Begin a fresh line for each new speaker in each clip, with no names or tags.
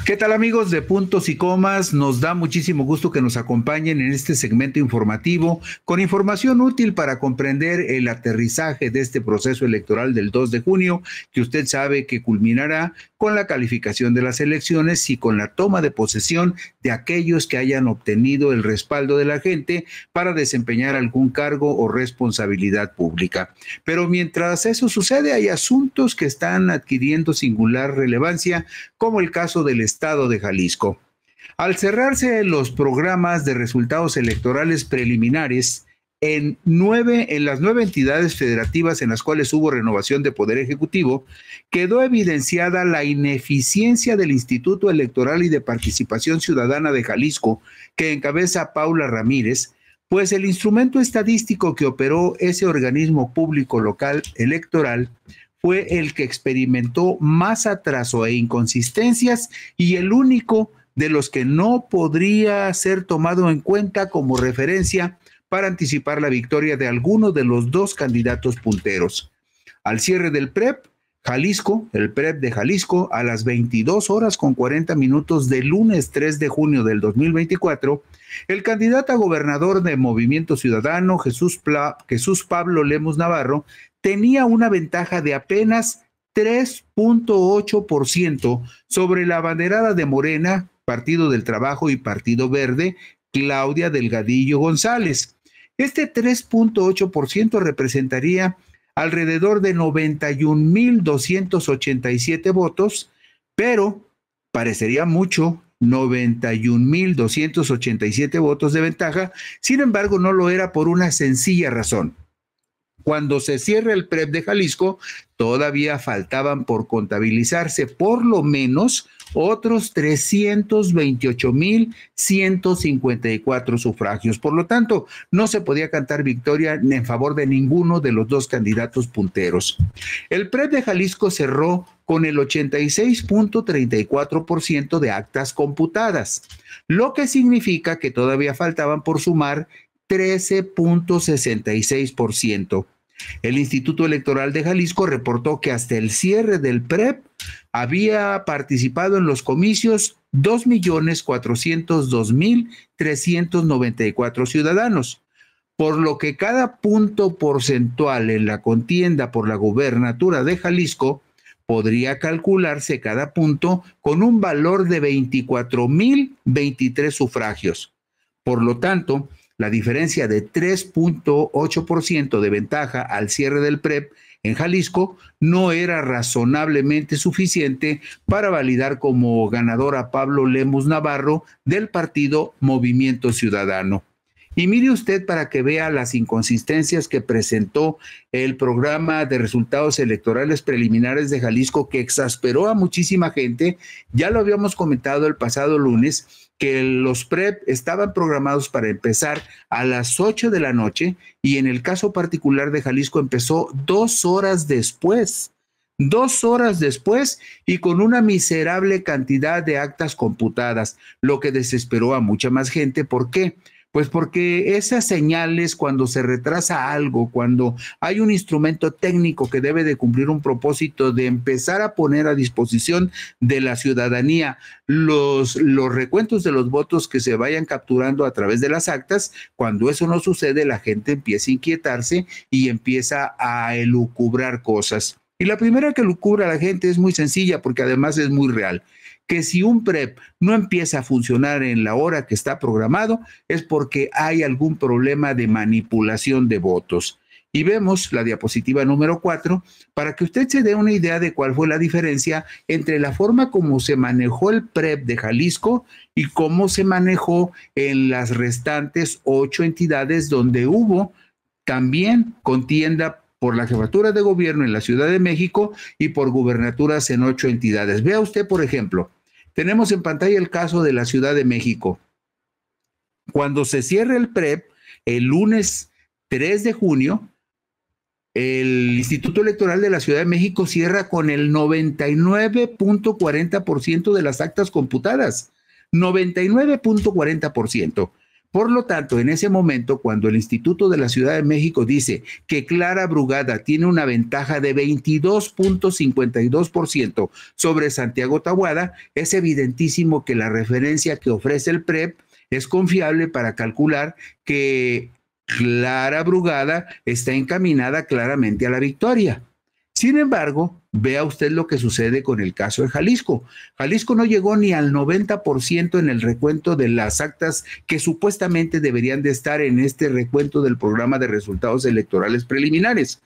¿Qué tal, amigos de Puntos y Comas? Nos da muchísimo gusto que nos acompañen en este segmento informativo con información útil para comprender el aterrizaje de este proceso electoral del 2 de junio, que usted sabe que culminará con la calificación de las elecciones y con la toma de posesión de aquellos que hayan obtenido el respaldo de la gente para desempeñar algún cargo o responsabilidad pública. Pero mientras eso sucede, hay asuntos que están adquiriendo singular relevancia, como el caso del Estado de Jalisco. Al cerrarse los programas de resultados electorales preliminares en las 9 entidades federativas en las cuales hubo renovación de poder ejecutivo, quedó evidenciada la ineficiencia del Instituto Electoral y de Participación Ciudadana de Jalisco, que encabeza Paula Ramírez, pues el instrumento estadístico que operó ese organismo público local electoral fue el que experimentó más atraso e inconsistencias y el único de los que no podría ser tomado en cuenta como referencia para anticipar la victoria de alguno de los dos candidatos punteros. Al cierre del PREP, el PREP de Jalisco, a las 22:40 del lunes 3 de junio del 2024, el candidato a gobernador de Movimiento Ciudadano, Jesús Pablo Lemus Navarro, tenía una ventaja de apenas 3.8% sobre la abanderada de Morena, Partido del Trabajo y Partido Verde, Claudia Delgadillo González. Este 3.8% representaría alrededor de 91,287 votos, pero parecería mucho, 91,287 votos de ventaja. Sin embargo, no lo era por una sencilla razón. Cuando se cierra el PREP de Jalisco, todavía faltaban por contabilizarse por lo menos otros 328,154 sufragios. Por lo tanto, no se podía cantar victoria en favor de ninguno de los dos candidatos punteros. El PREP de Jalisco cerró con el 86.34% de actas computadas, lo que significa que todavía faltaban por sumar 13.66%. El Instituto Electoral de Jalisco reportó que hasta el cierre del PREP había participado en los comicios 2,402,394 ciudadanos, por lo que cada punto porcentual en la contienda por la gubernatura de Jalisco podría calcularse cada punto con un valor de 24,023 sufragios. Por lo tanto, la diferencia de 3.8% de ventaja al cierre del PREP en Jalisco no era razonablemente suficiente para validar como ganador a Pablo Lemus Navarro del partido Movimiento Ciudadano. Y mire usted para que vea las inconsistencias que presentó el programa de resultados electorales preliminares de Jalisco, que exasperó a muchísima gente. Ya lo habíamos comentado el pasado lunes, que los PREP estaban programados para empezar a las 8 de la noche y en el caso particular de Jalisco empezó 2 horas después. 2 horas después y con una miserable cantidad de actas computadas, lo que desesperó a mucha más gente. ¿Por qué? Pues porque esas señales, cuando se retrasa algo, cuando hay un instrumento técnico que debe de cumplir un propósito de empezar a poner a disposición de la ciudadanía los recuentos de los votos que se vayan capturando a través de las actas, cuando eso no sucede, la gente empieza a inquietarse y empieza a elucubrar cosas. Y la primera que elucubra a la gente es muy sencilla, porque además es muy real, que si un PREP no empieza a funcionar en la hora que está programado es porque hay algún problema de manipulación de votos. Y vemos la diapositiva número 4 para que usted se dé una idea de cuál fue la diferencia entre la forma como se manejó el PREP de Jalisco y cómo se manejó en las restantes 8 entidades donde hubo también contienda por la jefatura de gobierno en la Ciudad de México y por gubernaturas en 8 entidades. Vea usted, por ejemplo, tenemos en pantalla el caso de la Ciudad de México. Cuando se cierra el PREP, el lunes 3 de junio, el Instituto Electoral de la Ciudad de México cierra con el 99.40% de las actas computadas. 99.40%. Por lo tanto, en ese momento, cuando el Instituto de la Ciudad de México dice que Clara Brugada tiene una ventaja de 22.52% sobre Santiago Taboada, es evidentísimo que la referencia que ofrece el PREP es confiable para calcular que Clara Brugada está encaminada claramente a la victoria. Sin embargo, vea usted lo que sucede con el caso de Jalisco. Jalisco no llegó ni al 90% en el recuento de las actas que supuestamente deberían de estar en este recuento del programa de resultados electorales preliminares.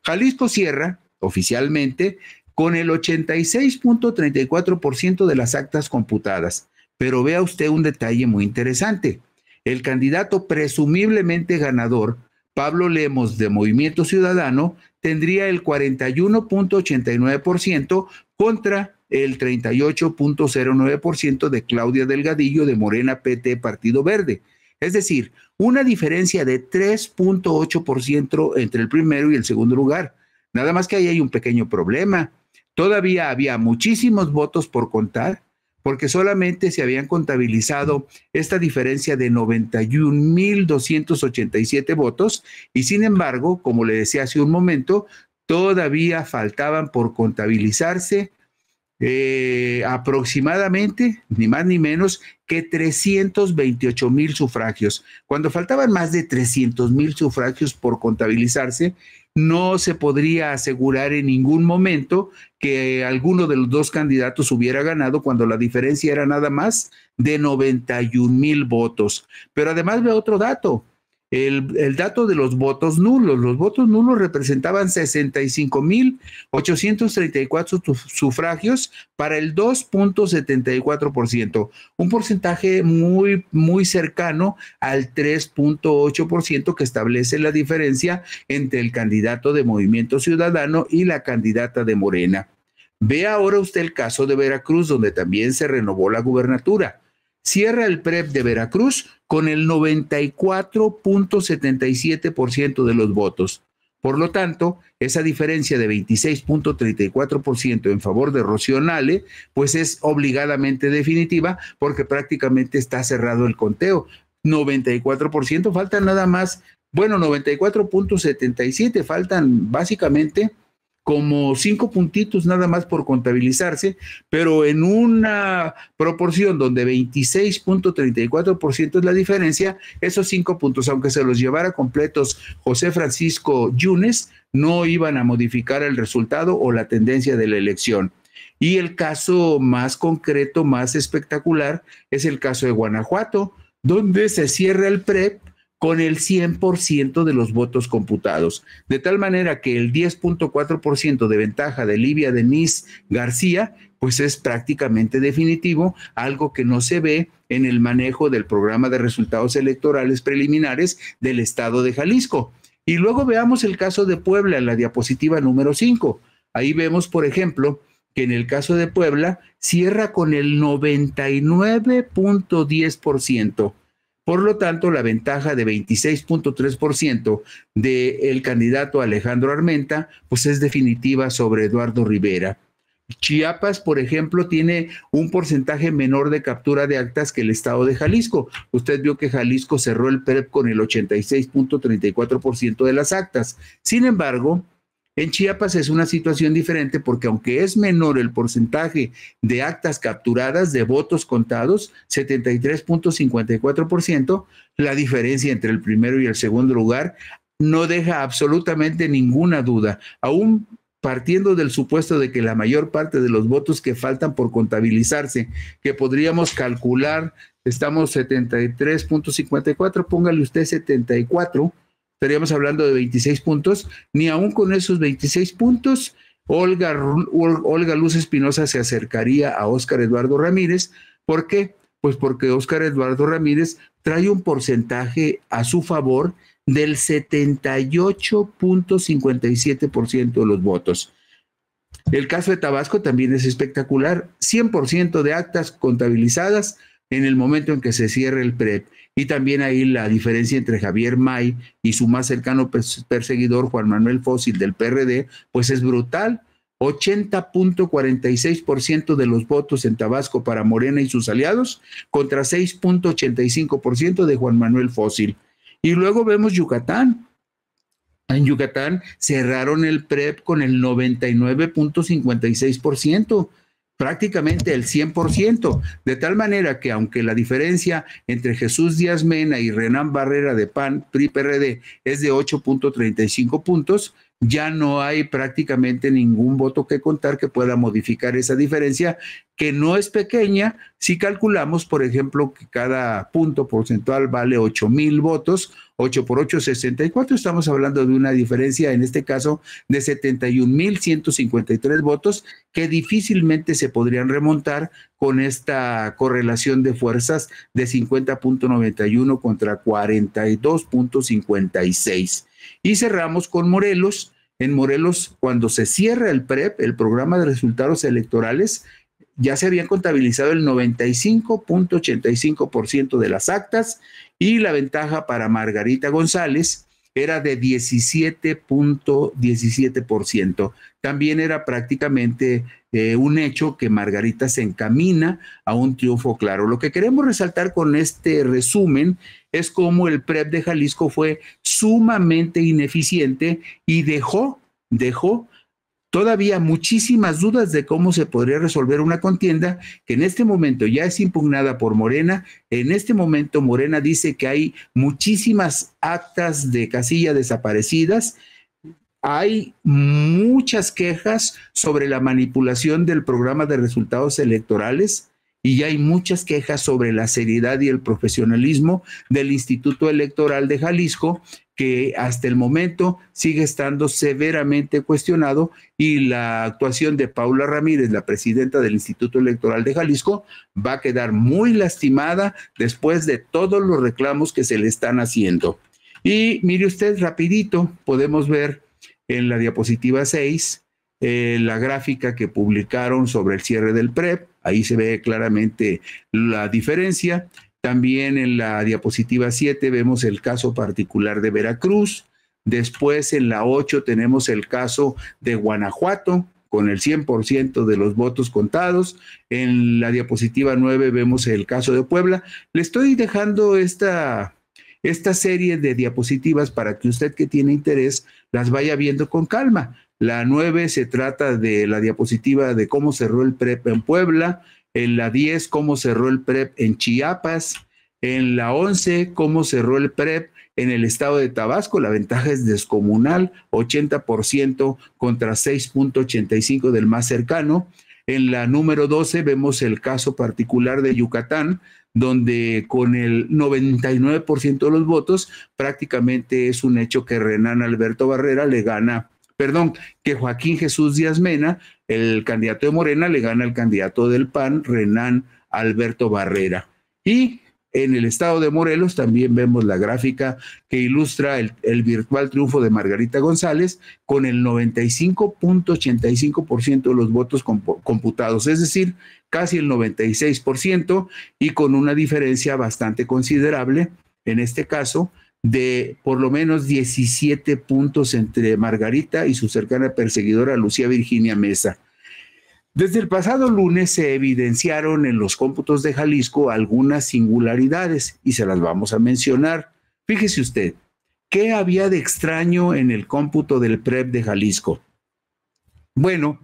Jalisco cierra oficialmente con el 86.34% de las actas computadas. Pero vea usted un detalle muy interesante. El candidato presumiblemente ganador, Pablo Lemos de Movimiento Ciudadano, tendría el 41.89% contra el 38.09% de Claudia Delgadillo de Morena PT Partido Verde. Es decir, una diferencia de 3.8% entre el primero y el segundo lugar. Nada más que ahí hay un pequeño problema. Todavía había muchísimos votos por contar, porque solamente se habían contabilizado esta diferencia de 91.287 votos y sin embargo, como le decía hace un momento, todavía faltaban por contabilizarse aproximadamente, ni más ni menos, que 328,000 sufragios. Cuando faltaban más de 300,000 sufragios por contabilizarse, no se podría asegurar en ningún momento que alguno de los dos candidatos hubiera ganado cuando la diferencia era nada más de 91,000 votos. Pero además ve otro dato. El dato de los votos nulos. Los votos nulos representaban 65,834 sufragios para el 2.74%, un porcentaje muy, muy cercano al 3.8% que establece la diferencia entre el candidato de Movimiento Ciudadano y la candidata de Morena. Ve ahora usted el caso de Veracruz, donde también se renovó la gubernatura. Cierra el PREP de Veracruz con el 94.77% de los votos. Por lo tanto, esa diferencia de 26.34% en favor de Rocío Nale, pues es obligadamente definitiva porque prácticamente está cerrado el conteo. 94%, faltan nada más, bueno, 94.77, faltan básicamente como 5 puntitos nada más por contabilizarse, pero en una proporción donde 26.34% es la diferencia, esos 5 puntos, aunque se los llevara completos José Francisco Yunes, no iban a modificar el resultado o la tendencia de la elección. Y el caso más concreto, más espectacular, es el caso de Guanajuato, donde se cierra el PREP con el 100% de los votos computados, de tal manera que el 10.4% de ventaja de Livia Denise García, pues es prácticamente definitivo, algo que no se ve en el manejo del programa de resultados electorales preliminares del estado de Jalisco. Y luego veamos el caso de Puebla en la diapositiva número 5. Ahí vemos, por ejemplo, que en el caso de Puebla cierra con el 99.10%. Por lo tanto, la ventaja de 26.3% del candidato Alejandro Armenta, pues es definitiva sobre Eduardo Rivera. Chiapas, por ejemplo, tiene un porcentaje menor de captura de actas que el estado de Jalisco. Usted vio que Jalisco cerró el PREP con el 86.34% de las actas. Sin embargo, en Chiapas es una situación diferente porque aunque es menor el porcentaje de actas capturadas, de votos contados, 73.54%, la diferencia entre el primero y el segundo lugar no deja absolutamente ninguna duda. Aún partiendo del supuesto de que la mayor parte de los votos que faltan por contabilizarse, que podríamos calcular, estamos 73.54, póngale usted 74, estaríamos hablando de 26 puntos, ni aún con esos 26 puntos, Olga Luz Espinosa se acercaría a Óscar Eduardo Ramírez. ¿Por qué? Pues porque Óscar Eduardo Ramírez trae un porcentaje a su favor del 78.57% de los votos. El caso de Tabasco también es espectacular, 100% de actas contabilizadas en el momento en que se cierre el PREP. Y también ahí la diferencia entre Javier May y su más cercano perseguidor, Juan Manuel Fósil del PRD, pues es brutal. 80.46% de los votos en Tabasco para Morena y sus aliados contra 6.85% de Juan Manuel Fósil. Y luego vemos Yucatán. En Yucatán cerraron el PREP con el 99.56%, prácticamente el 100%, de tal manera que aunque la diferencia entre Jesús Díaz Mena y Renán Barrera de PAN, PRI-PRD es de 8.35 puntos, ya no hay prácticamente ningún voto que contar que pueda modificar esa diferencia, que no es pequeña si calculamos, por ejemplo, que cada punto porcentual vale 8,000 votos, 8 por 8, 64, estamos hablando de una diferencia, en este caso, de 71,153 votos, que difícilmente se podrían remontar con esta correlación de fuerzas de 50.91 contra 42.56. Y cerramos con Morelos. En Morelos, cuando se cierra el PREP, el programa de resultados electorales, ya se habían contabilizado el 95.85% de las actas y la ventaja para Margarita González era de 17.17%. También era prácticamente un hecho que Margarita se encamina a un triunfo claro. Lo que queremos resaltar con este resumen es cómo el PREP de Jalisco fue sumamente ineficiente y dejó todavía muchísimas dudas de cómo se podría resolver una contienda que en este momento ya es impugnada por Morena. En este momento Morena dice que hay muchísimas actas de casilla desaparecidas. Hay muchas quejas sobre la manipulación del programa de resultados electorales y ya hay muchas quejas sobre la seriedad y el profesionalismo del Instituto Electoral de Jalisco, que hasta el momento sigue estando severamente cuestionado, y la actuación de Paula Ramírez, la presidenta del Instituto Electoral de Jalisco, va a quedar muy lastimada después de todos los reclamos que se le están haciendo. Y mire usted, rapidito, podemos ver en la diapositiva 6 la gráfica que publicaron sobre el cierre del PREP. Ahí se ve claramente la diferencia. También en la diapositiva 7 vemos el caso particular de Veracruz. Después en la 8 tenemos el caso de Guanajuato, con el 100% de los votos contados. En la diapositiva 9 vemos el caso de Puebla. Le estoy dejando esta serie de diapositivas para que usted, que tiene interés, las vaya viendo con calma. La 9 se trata de la diapositiva de cómo cerró el PREP en Puebla. En la 10, cómo cerró el PREP en Chiapas. En la 11, cómo cerró el PREP en el estado de Tabasco. La ventaja es descomunal, 80% contra 6.85 del más cercano. En la número 12 vemos el caso particular de Yucatán, donde con el 99% de los votos prácticamente es un hecho que Renán Alberto Barrera le gana, que Joaquín Jesús Díaz Mena, el candidato de Morena, le gana al candidato del PAN, Renán Alberto Barrera. Y en el estado de Morelos también vemos la gráfica que ilustra el virtual triunfo de Margarita González con el 95.85% de los votos computados, es decir, casi el 96%, y con una diferencia bastante considerable, en este caso, de por lo menos 17 puntos entre Margarita y su cercana perseguidora Lucía Virginia Mesa. Desde el pasado lunes se evidenciaron en los cómputos de Jalisco algunas singularidades y se las vamos a mencionar. Fíjese usted, ¿qué había de extraño en el cómputo del PREP de Jalisco? Bueno,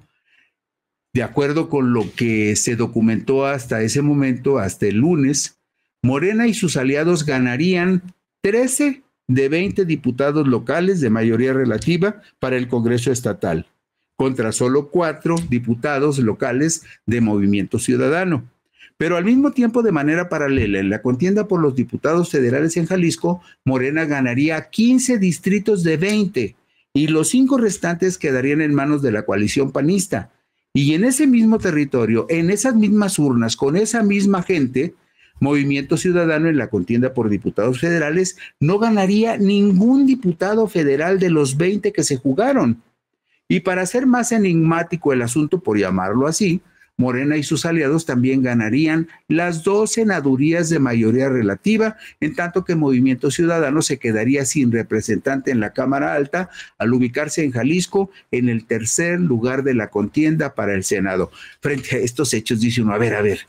de acuerdo con lo que se documentó hasta ese momento, hasta el lunes, Morena y sus aliados ganarían 13 de 20 diputados locales de mayoría relativa para el Congreso Estatal, contra solo 4 diputados locales de Movimiento Ciudadano. Pero al mismo tiempo, de manera paralela, en la contienda por los diputados federales en Jalisco, Morena ganaría 15 distritos de 20 y los 5 restantes quedarían en manos de la coalición panista. Y en ese mismo territorio, en esas mismas urnas, con esa misma gente, Movimiento Ciudadano en la contienda por diputados federales no ganaría ningún diputado federal de los 20 que se jugaron. Y para hacer más enigmático el asunto, por llamarlo así, Morena y sus aliados también ganarían las 2 senadurías de mayoría relativa, en tanto que Movimiento Ciudadano se quedaría sin representante en la Cámara Alta al ubicarse en Jalisco en el tercer lugar de la contienda para el Senado. Frente a estos hechos dice uno, a ver,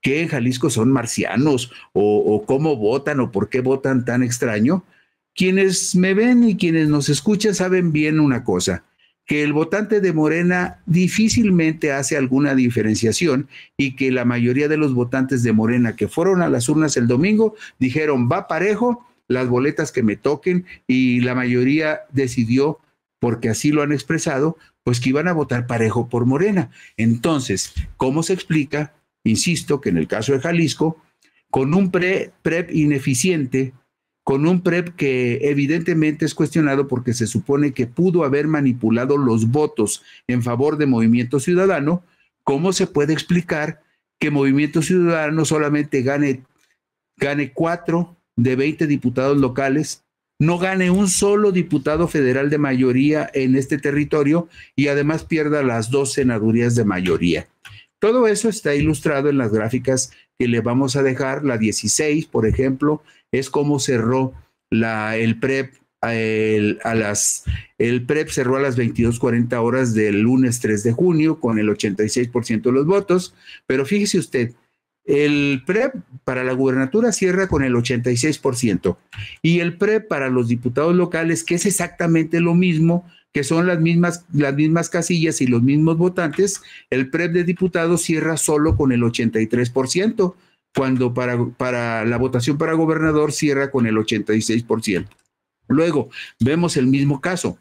¿qué en Jalisco son marcianos? ¿O cómo votan? ¿O por qué votan tan extraño? Quienes me ven y quienes nos escuchan saben bien una cosa, que el votante de Morena difícilmente hace alguna diferenciación y que la mayoría de los votantes de Morena que fueron a las urnas el domingo dijeron, va parejo, las boletas que me toquen, y la mayoría decidió, porque así lo han expresado, pues que iban a votar parejo por Morena. Entonces, ¿cómo se explica? Insisto que en el caso de Jalisco, con un PREP ineficiente, con un PREP que evidentemente es cuestionado porque se supone que pudo haber manipulado los votos en favor de Movimiento Ciudadano, ¿cómo se puede explicar que Movimiento Ciudadano solamente gane 4 de 20 diputados locales, no gane un solo diputado federal de mayoría en este territorio y además pierda las 2 senadurías de mayoría? Todo eso está ilustrado en las gráficas que le vamos a dejar. La 16, por ejemplo, es cómo cerró el PREP. El PREP cerró a las 22:40 horas del lunes 3 de junio con el 86% de los votos, pero fíjese usted, el PREP para la gubernatura cierra con el 86% y el PREP para los diputados locales, que es exactamente lo mismo, que son las mismas casillas y los mismos votantes, el PREP de diputados cierra solo con el 83%, cuando para la votación para gobernador cierra con el 86%. Luego, vemos el mismo caso.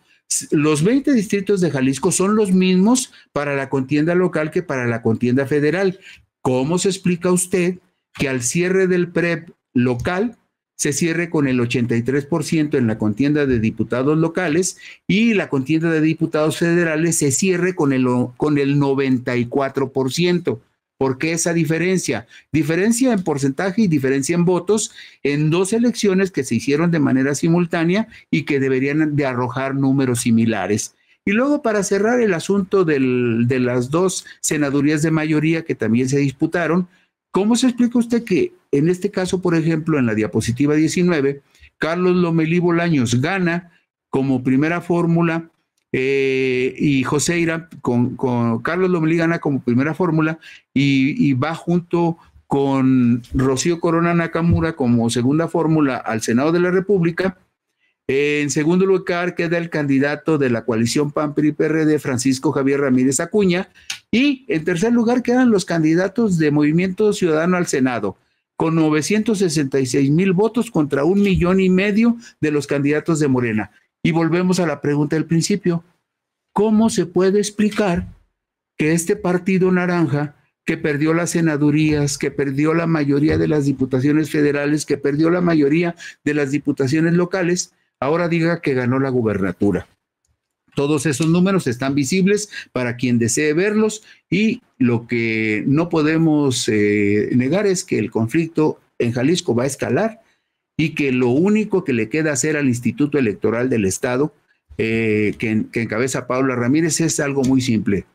Los 20 distritos de Jalisco son los mismos para la contienda local que para la contienda federal. ¿Cómo se explica usted que al cierre del PREP local se cierre con el 83% en la contienda de diputados locales y la contienda de diputados federales se cierre con el 94%? ¿Por qué esa diferencia? Diferencia en porcentaje y diferencia en votos en 2 elecciones que se hicieron de manera simultánea y que deberían de arrojar números similares. Y luego, para cerrar el asunto de las 2 senadurías de mayoría que también se disputaron, ¿cómo se explica usted que en este caso, por ejemplo, en la diapositiva 19, Carlos Lomelí Bolaños gana como primera fórmula y José Ira, con Carlos Lomelí gana como primera fórmula y va junto con Rocío Corona Nakamura como segunda fórmula al Senado de la República? En segundo lugar queda el candidato de la coalición PAN-PRI-PRD, Francisco Javier Ramírez Acuña, y en tercer lugar quedan los candidatos de Movimiento Ciudadano al Senado, con 966,000 votos contra 1,5 millones de los candidatos de Morena. Y volvemos a la pregunta del principio, ¿cómo se puede explicar que este partido naranja, que perdió las senadurías, que perdió la mayoría de las diputaciones federales, que perdió la mayoría de las diputaciones locales, ahora diga que ganó la gubernatura? Todos esos números están visibles para quien desee verlos y lo que no podemos negar es que el conflicto en Jalisco va a escalar y que lo único que le queda hacer al Instituto Electoral del Estado, que encabeza Paula Ramírez, es algo muy simple: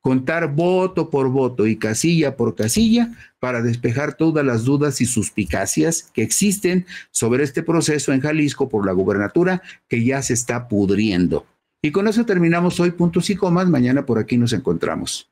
contar voto por voto y casilla por casilla para despejar todas las dudas y suspicacias que existen sobre este proceso en Jalisco por la gubernatura, que ya se está pudriendo. Y con eso terminamos hoy Puntos y Comas. Mañana por aquí nos encontramos.